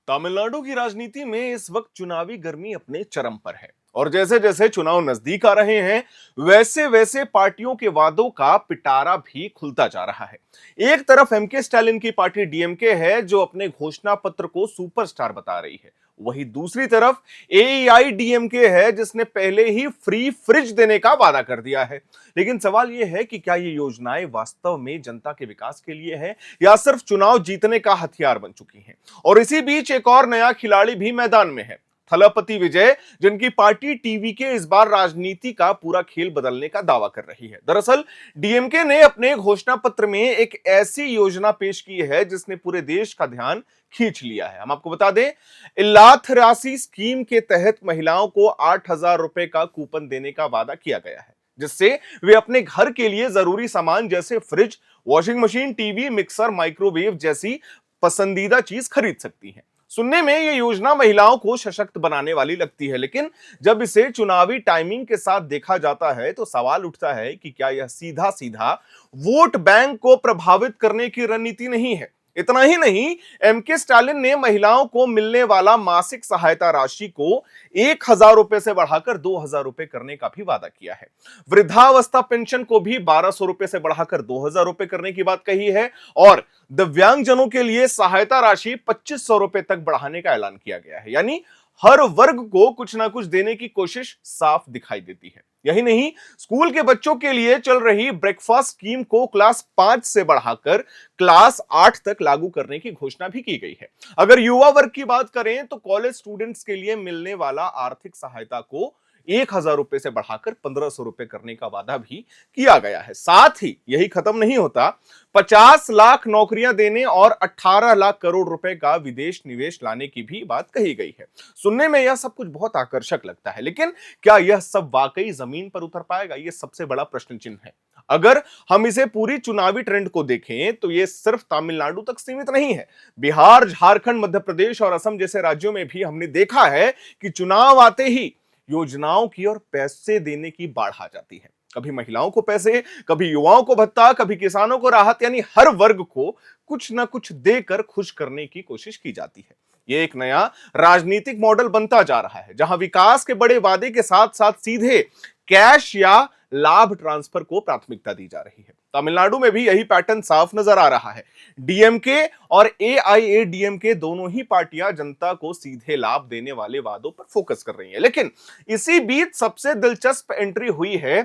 तमिलनाडु की राजनीति में इस वक्त चुनावी गर्मी अपने चरम पर है और जैसे जैसे चुनाव नजदीक आ रहे हैं वैसे वैसे पार्टियों के वादों का पिटारा भी खुलता जा रहा है। एक तरफ एमके स्टालिन की पार्टी डीएमके है जो अपने घोषणा पत्र को सुपरस्टार बता रही है, वहीं दूसरी तरफ एआईडीएमके है जिसने पहले ही फ्री फ्रिज देने का वादा कर दिया है। लेकिन सवाल यह है कि क्या ये योजनाएं वास्तव में जनता के विकास के लिए है या सिर्फ चुनाव जीतने का हथियार बन चुकी हैं। और इसी बीच एक और नया खिलाड़ी भी मैदान में है, थलपति विजय, जिनकी पार्टी टीवी के इस बार राजनीति का पूरा खेल बदलने का दावा कर रही है। दरअसल डीएमके ने अपने घोषणा पत्र में एक ऐसी योजना पेश की है जिसने पूरे देश का ध्यान खींच लिया है। हम आपको बता दें, इल्लाथरासी स्कीम के तहत महिलाओं को 8,000 रुपए का कूपन देने का वादा किया गया है, जिससे वे अपने घर के लिए जरूरी सामान जैसे fridge, washing machine, TV, mixer, microwave जैसी पसंदीदा चीज खरीद सकती हैं। सुनने में यह योजना महिलाओं को सशक्त बनाने वाली लगती है, लेकिन जब इसे चुनावी टाइमिंग के साथ देखा जाता है तो सवाल उठता है कि क्या यह सीधा सीधा वोट बैंक को प्रभावित करने की रणनीति नहीं है। इतना ही नहीं, एमके स्टालिन ने महिलाओं को मिलने वाला मासिक सहायता राशि को 1,000 रुपए से बढ़ाकर 2,000 रुपए करने का भी वादा किया है। वृद्धावस्था पेंशन को भी 1,200 रुपए से बढ़ाकर 2,000 रुपए करने की बात कही है और दिव्यांगजनों के लिए सहायता राशि 2,500 रुपए तक बढ़ाने का ऐलान किया गया है। यानी हर वर्ग को कुछ ना कुछ देने की कोशिश साफ दिखाई देती है। यही नहीं, स्कूल के बच्चों के लिए चल रही ब्रेकफास्ट स्कीम को क्लास 5 से बढ़ाकर क्लास 8 तक लागू करने की घोषणा भी की गई है। अगर युवा वर्ग की बात करें तो कॉलेज स्टूडेंट्स के लिए मिलने वाला आर्थिक सहायता को 1,000 रुपए से बढ़ाकर 1,500 रुपए करने का वादा भी किया गया है। साथ ही यही खत्म नहीं होता, 50 लाख नौकरियां देने और 18 लाख करोड़ रुपए का विदेश निवेश लाने की भी बात कही गई है। सुनने में यह सब कुछ बहुत आकर्षक लगता है, लेकिन क्या यह सब वाकई जमीन पर उतर पाएगा? यह सबसे बड़ा प्रश्न चिन्ह है। अगर हम इसे पूरी चुनावी ट्रेंड को देखें तो यह सिर्फ तमिलनाडु तक सीमित नहीं है। बिहार, झारखंड, मध्य प्रदेश और असम जैसे राज्यों में भी हमने देखा है कि चुनाव आते ही योजनाओं की और पैसे देने की बाढ़ आ जाती है। कभी महिलाओं को पैसे, कभी युवाओं को भत्ता, कभी किसानों को राहत, यानी हर वर्ग को कुछ ना कुछ देकर खुश करने की कोशिश की जाती है। यह एक नया राजनीतिक मॉडल बनता जा रहा है जहां विकास के बड़े वादे के साथ साथ सीधे कैश या लाभ ट्रांसफर को प्राथमिकता दी जा रही है। तमिलनाडु में भी यही पैटर्न साफ नजर आ रहा है। डीएमके और एआईएडीएमके दोनों ही पार्टियां जनता को सीधे लाभ देने वाले वादों पर फोकस कर रही हैं। लेकिन इसी बीच सबसे दिलचस्प एंट्री हुई है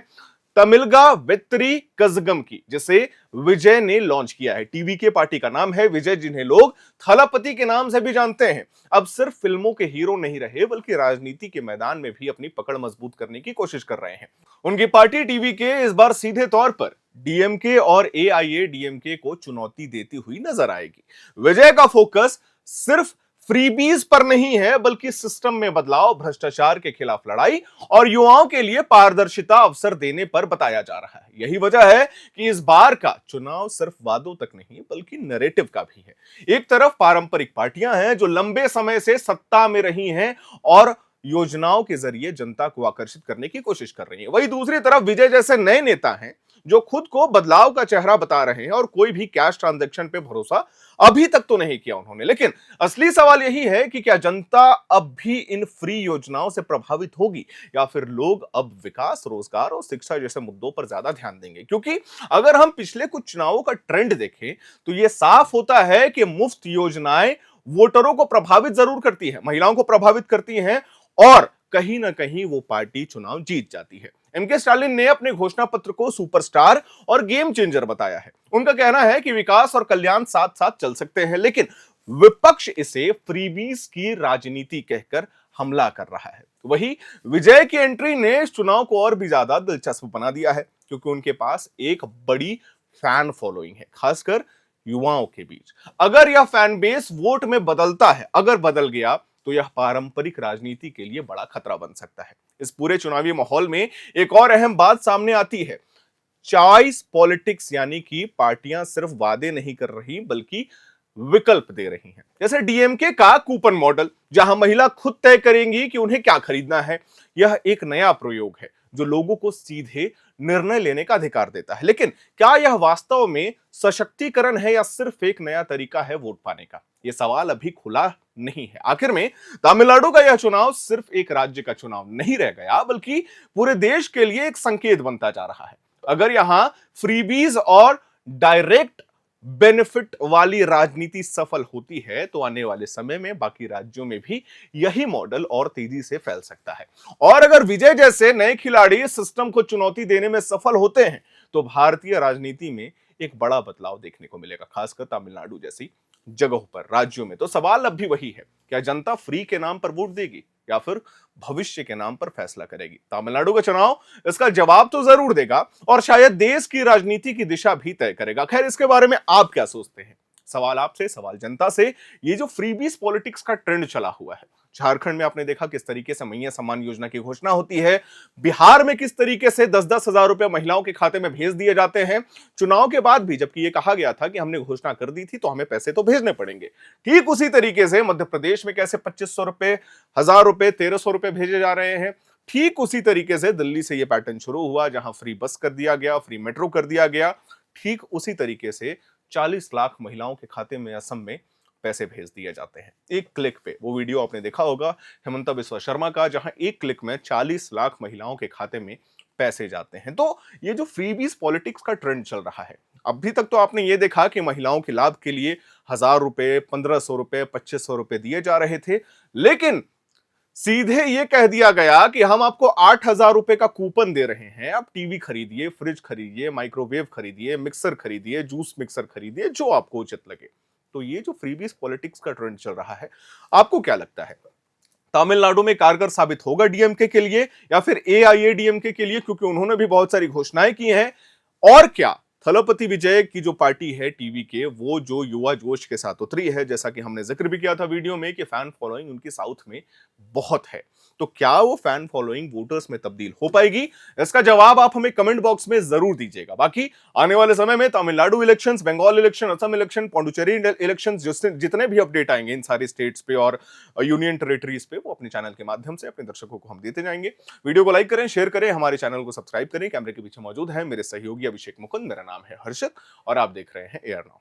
तमिलगा वेत्री कजगम की, जिसे विजय ने लॉन्च किया है। टीवी के पार्टी का नाम है विजय, जिन्हें लोग थलपति के नाम से भी जानते हैं। अब सिर्फ फिल्मों के हीरो नहीं रहे बल्कि राजनीति के मैदान में भी अपनी पकड़ मजबूत करने की कोशिश कर रहे हैं। उनकी पार्टी टीवी के इस बार सीधे तौर पर डीएमके और एआईएडीएमके को चुनौती देती हुई नजर आएगी। विजय का फोकस सिर्फ फ्रीबीज पर नहीं है बल्कि सिस्टम में बदलाव, भ्रष्टाचार के खिलाफ लड़ाई और युवाओं के लिए पारदर्शिता अवसर देने पर बताया जा रहा है। यही वजह है कि इस बार का चुनाव सिर्फ वादों तक नहीं बल्कि नैरेटिव का भी है। एक तरफ पारंपरिक पार्टियां हैं जो लंबे समय से सत्ता में रही हैं और योजनाओं के जरिए जनता को आकर्षित करने की कोशिश कर रही है, वहीं दूसरी तरफ विजय जैसे नए नेता हैं जो खुद को बदलाव का चेहरा बता रहे हैं और कोई भी कैश ट्रांजैक्शन पे भरोसा अभी तक तो नहीं किया उन्होंने। लेकिन असली सवाल यही है कि क्या जनता अब भी इन फ्री योजनाओं से प्रभावित होगी या फिर लोग अब विकास, रोजगार और शिक्षा जैसे मुद्दों पर ज्यादा ध्यान देंगे? क्योंकि अगर हम पिछले कुछ चुनावों का ट्रेंड देखें तो यह साफ होता है कि मुफ्त योजनाएं वोटरों को प्रभावित जरूर करती है, महिलाओं को प्रभावित करती हैं और कहीं ना कहीं वो पार्टी चुनाव जीत जाती है। एमके स्टालिन ने अपने घोषणा पत्र को सुपरस्टार और गेम चेंजर बताया है। उनका कहना है कि विकास और कल्याण साथ साथ चल सकते हैं, लेकिन विपक्ष इसे फ्रीबीज की राजनीति कहकर हमला कर रहा है। वही विजय की एंट्री ने इस चुनाव को और भी ज्यादा दिलचस्प बना दिया है क्योंकि उनके पास एक बड़ी फैन फॉलोइंग है, खासकर युवाओं के बीच। अगर यह फैन बेस वोट में बदलता है, अगर बदल गया तो यह पारंपरिक राजनीति के लिए बड़ा खतरा बन सकता है। इस पूरे चुनावी माहौल में एक और अहम बात सामने आती है, चॉइस पॉलिटिक्स, यानी कि पार्टियां सिर्फ वादे नहीं कर रही बल्कि विकल्प दे रही हैं। जैसे डीएमके का कूपन मॉडल, जहां महिला खुद तय करेंगी कि उन्हें क्या खरीदना है। यह एक नया प्रयोग है जो लोगों को सीधे निर्णय लेने का अधिकार देता है। लेकिन क्या यह वास्तव में सशक्तिकरण है या सिर्फ एक नया तरीका है वोट पाने का? यह सवाल अभी खुला नहीं है। आखिर में तमिलनाडु का यह चुनाव सिर्फ एक राज्य का चुनाव नहीं रह गया, बल्कि पूरे देश के लिए एक संकेत बनता जा रहा है। अगर यहां फ्रीबीज और डायरेक्ट बेनिफिट वाली राजनीति सफल होती है तो आने वाले समय में बाकी राज्यों में भी यही मॉडल और तेजी से फैल सकता है। और अगर विजय जैसे नए खिलाड़ी सिस्टम को चुनौती देने में सफल होते हैं तो भारतीय राजनीति में एक बड़ा बदलाव देखने को मिलेगा, खासकर तमिलनाडु जैसी जगहों पर। राज्यों में तो सवाल अब भी वही है, क्या जनता फ्री के नाम पर वोट देगी या फिर भविष्य के नाम पर फैसला करेगी? तमिलनाडु का चुनाव इसका जवाब तो जरूर देगा और शायद देश की राजनीति की दिशा भी तय करेगा। खैर, इसके बारे में आप क्या सोचते हैं? सवाल आपसे, सवाल जनता से। ये जो फ्रीबीज पॉलिटिक्स का ट्रेंड चला हुआ है, झारखंड में आपने देखा किस तरीके से मैया सम्मान योजना की घोषणा होती है, बिहार में किस तरीके से 10-10 हजार रुपए महिलाओं के खाते में भेज दिए जाते हैं चुनाव के बाद भी, जबकि ये कहा गया था कि हमने घोषणा कर दी थी तो हमें पैसे तो भेजने पड़ेंगे। ठीक उसी तरीके से मध्य प्रदेश में कैसे 2500 रुपए, 1000 रुपए, 1300 रुपए भेजे जा रहे हैं, ठीक उसी तरीके से दिल्ली से यह पैटर्न शुरू हुआ, जहां फ्री बस कर दिया गया, फ्री मेट्रो कर दिया गया। ठीक उसी तरीके से 40 लाख महिलाओं के खाते में असम में पैसे भेज दिए जाते हैं एक क्लिक पे। वो वीडियो आपने देखा होगा हेमंता बिस्वा शर्मा का, जहां एक क्लिक में 40 लाख महिलाओं के खाते में पैसे जाते हैं। तो ये जो फ्रीबीज पॉलिटिक्स का ट्रेंड चल रहा है, अभी तक तो आपने ये देखा कि महिलाओं के लाभ के लिए 1000 रुपए, 1500 रुपए, 2500 रुपए दिए जा रहे थे, लेकिन सीधे ये कह दिया गया कि हम आपको 8000 रुपए का कूपन दे रहे हैं, आप टीवी खरीदिए, फ्रिज खरीदिए, माइक्रोवेव खरीदिए, मिक्सर खरीदिए, जूस मिक्सर खरीदिए, जो आपको उचित लगे। तो ये जो फ्रीबीज पॉलिटिक्स का ट्रेंड चल रहा है, आपको क्या लगता है, तमिलनाडु में कारगर साबित होगा डीएमके के लिए या फिर एआईएडीएमके के लिए? क्योंकि उन्होंने भी बहुत सारी घोषणाएं की हैं। और क्या थलपति विजय की जो पार्टी है टीवी के, वो जो युवा जोश के साथ उतरी है, जैसा कि हमने जिक्र भी किया था वीडियो में कि फैन फॉलोइंग उनकी साउथ में बहुत है, तो क्या वो फैन फॉलोइंग वोटर्स में तब्दील हो पाएगी? इसका जवाब आप हमें कमेंट बॉक्स में जरूर दीजिएगा। बाकी आने वाले समय में Tamil Nadu elections, Bengal election, Assam election, Puducherry elections, जितने भी अपडेट आएंगे इन सारे स्टेट्स पे और यूनियन टेरिटरीज पे, वो अपने चैनल के माध्यम से अपने दर्शकों को हम देते जाएंगे। वीडियो को लाइक करें, शेयर करें, हमारे चैनल को सब्सक्राइब करें। कैमरे के पीछे मौजूद है मेरे सहयोगी अभिषेक मुकुंद, मेरा नाम है हर्षित और आप देख रहे हैं एआर नाउ।